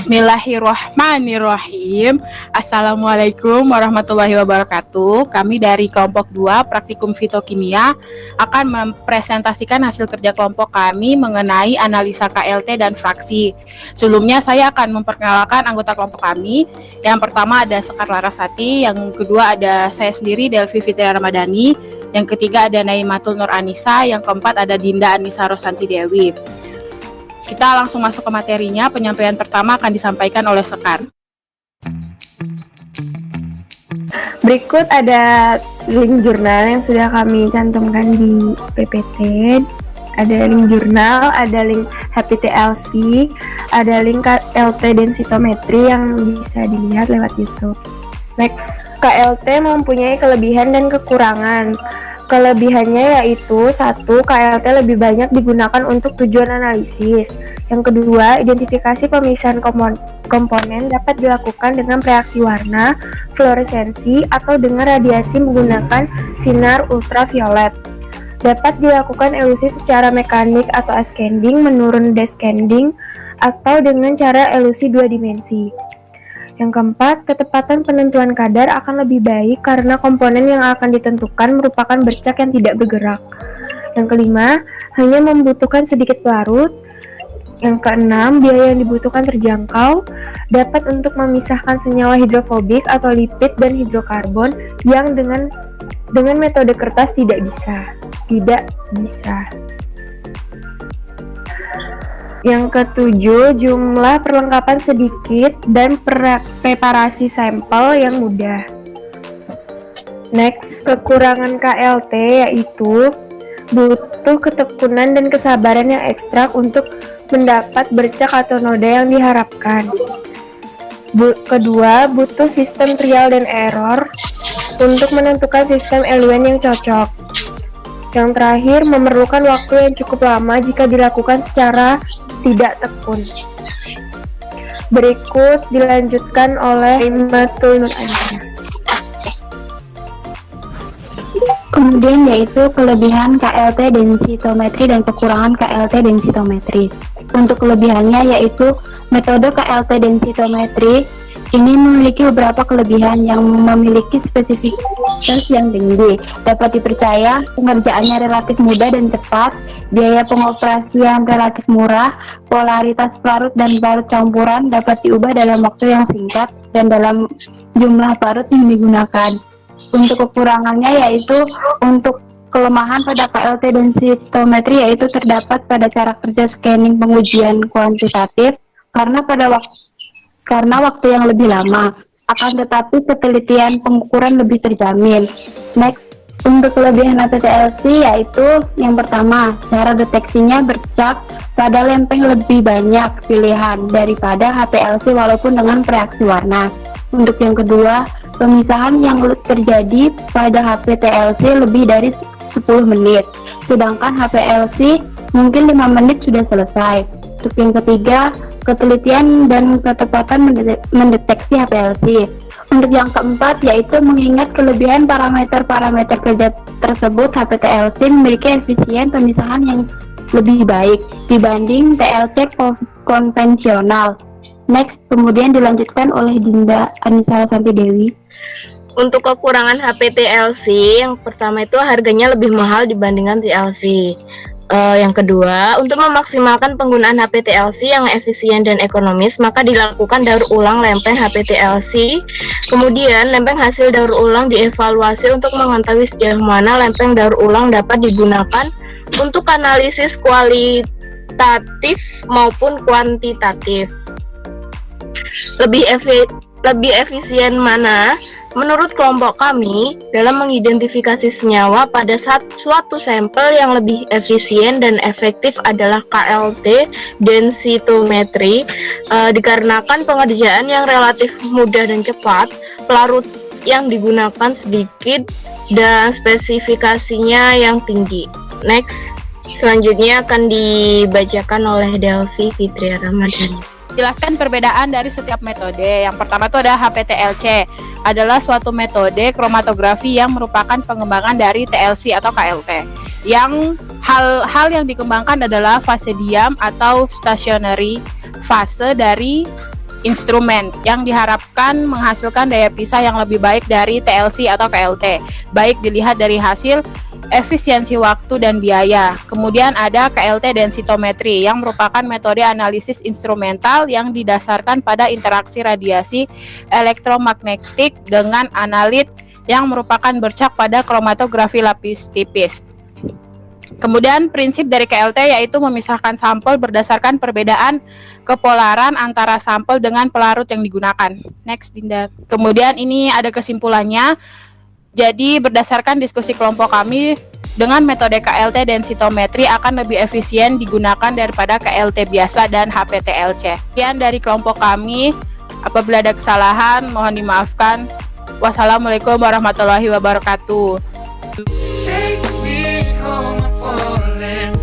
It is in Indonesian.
Bismillahirrahmanirrahim. Assalamualaikum warahmatullahi wabarakatuh. Kami dari kelompok 2 Praktikum Fitokimia akan mempresentasikan hasil kerja kelompok kami mengenai analisa KLT dan fraksi. Sebelumnya saya akan memperkenalkan anggota kelompok kami. Yang pertama ada Sekar Larasati, yang kedua ada saya sendiri Delvi Fitria Ramadhani, yang ketiga ada Naimatul Nur Anissa, yang keempat ada Dinda Anissa Rosanti Dewi. Kita langsung masuk ke materinya. Penyampaian pertama akan disampaikan oleh Sekar. Berikut ada link jurnal yang sudah kami cantumkan di PPT. Ada link jurnal, ada link HPTLC, ada link KLT densitometri yang bisa dilihat lewat YouTube. Next, KLT mempunyai kelebihan dan kekurangan. Kelebihannya yaitu 1. KLT lebih banyak digunakan untuk tujuan analisis. Yang kedua, identifikasi pemisahan komponen dapat dilakukan dengan reaksi warna, fluoresensi, atau dengan radiasi menggunakan sinar ultraviolet. Dapat dilakukan elusi secara mekanik atau ascending, menurun descending, atau dengan cara elusi 2 dimensi. Yang keempat, ketepatan penentuan kadar akan lebih baik karena komponen yang akan ditentukan merupakan bercak yang tidak bergerak. Yang kelima, hanya membutuhkan sedikit pelarut. Yang keenam, biaya yang dibutuhkan terjangkau, dapat untuk memisahkan senyawa hidrofobik atau lipid dan hidrokarbon yang dengan metode kertas tidak bisa. Yang ketujuh, jumlah perlengkapan sedikit dan preparasi sampel yang mudah. Next, kekurangan KLT yaitu butuh ketekunan dan kesabaran yang ekstra untuk mendapat bercak atau noda yang diharapkan. Kedua, butuh sistem trial dan error untuk menentukan sistem LUN yang cocok. Yang terakhir, memerlukan waktu yang cukup lama jika dilakukan secara tidak tekun. Berikut dilanjutkan oleh Naimatul Nur Anissa. Kemudian yaitu kelebihan KLT densitometri dan kekurangan KLT densitometri. Untuk kelebihannya yaitu metode KLT densitometri ini memiliki beberapa kelebihan yang memiliki spesifikasitas yang tinggi, dapat dipercaya, pengerjaannya relatif mudah dan cepat, biaya pengoperasian relatif murah, polaritas parut dan parut campuran dapat diubah dalam waktu yang singkat dan dalam jumlah parut yang digunakan. Untuk kekurangannya yaitu untuk kelemahan pada KLT densitometri yaitu terdapat pada cara kerja scanning pengujian kuantitatif karena waktu yang lebih lama, akan tetapi ketelitian pengukuran lebih terjamin. Next, untuk kelebihan HPTLC yaitu yang pertama, cara deteksinya bercak pada lempeng lebih banyak pilihan daripada HPLC walaupun dengan reaksi warna. Untuk yang kedua, pemisahan yang terjadi pada HPTLC lebih dari 10 menit, sedangkan HPLC mungkin 5 menit sudah selesai. Untuk yang ketiga, ketelitian dan ketepatan mendeteksi HPLC. Untuk yang keempat yaitu mengingat kelebihan parameter-parameter kerja tersebut, HPTLC memiliki efisien pemisahan yang lebih baik dibanding TLC konvensional. Next, kemudian dilanjutkan oleh Dinda Anissa Rosanti Dewi. Untuk kekurangan HPTLC, yang pertama itu harganya lebih mahal dibandingkan TLC. Yang kedua, untuk memaksimalkan penggunaan HPTLC yang efisien dan ekonomis, maka dilakukan daur ulang lempeng HPTLC. Kemudian, lempeng hasil daur ulang dievaluasi untuk mengetahui sejauh mana lempeng daur ulang dapat digunakan untuk analisis kualitatif maupun kuantitatif. Lebih efisien mana? Menurut kelompok kami, dalam mengidentifikasi senyawa pada suatu sampel yang lebih efisien dan efektif adalah KLT densitometri, dikarenakan pengerjaan yang relatif mudah dan cepat, pelarut yang digunakan sedikit, dan spesifikasinya yang tinggi. Next, selanjutnya akan dibacakan oleh Delvi Fitria Ramadhani. Jelaskan perbedaan dari setiap metode. Yang pertama itu ada HPTLC, adalah suatu metode kromatografi yang merupakan pengembangan dari TLC atau KLT. Yang hal yang dikembangkan adalah fase diam atau stationary fase dari instrumen yang diharapkan menghasilkan daya pisah yang lebih baik dari TLC atau KLT, baik dilihat dari hasil, efisiensi waktu dan biaya. Kemudian ada KLT densitometri yang merupakan metode analisis instrumental yang didasarkan pada interaksi radiasi elektromagnetik dengan analit yang merupakan bercak pada kromatografi lapis tipis. Kemudian prinsip dari KLT yaitu memisahkan sampel berdasarkan perbedaan kepolaran antara sampel dengan pelarut yang digunakan. Next, Dinda. Kemudian ini ada kesimpulannya. Jadi berdasarkan diskusi kelompok kami, dengan metode KLT densitometri akan lebih efisien digunakan daripada KLT biasa dan HPTLC. Sekian dari kelompok kami. Apabila ada kesalahan, mohon dimaafkan. Wassalamualaikum warahmatullahi wabarakatuh. Take me home, I'm falling.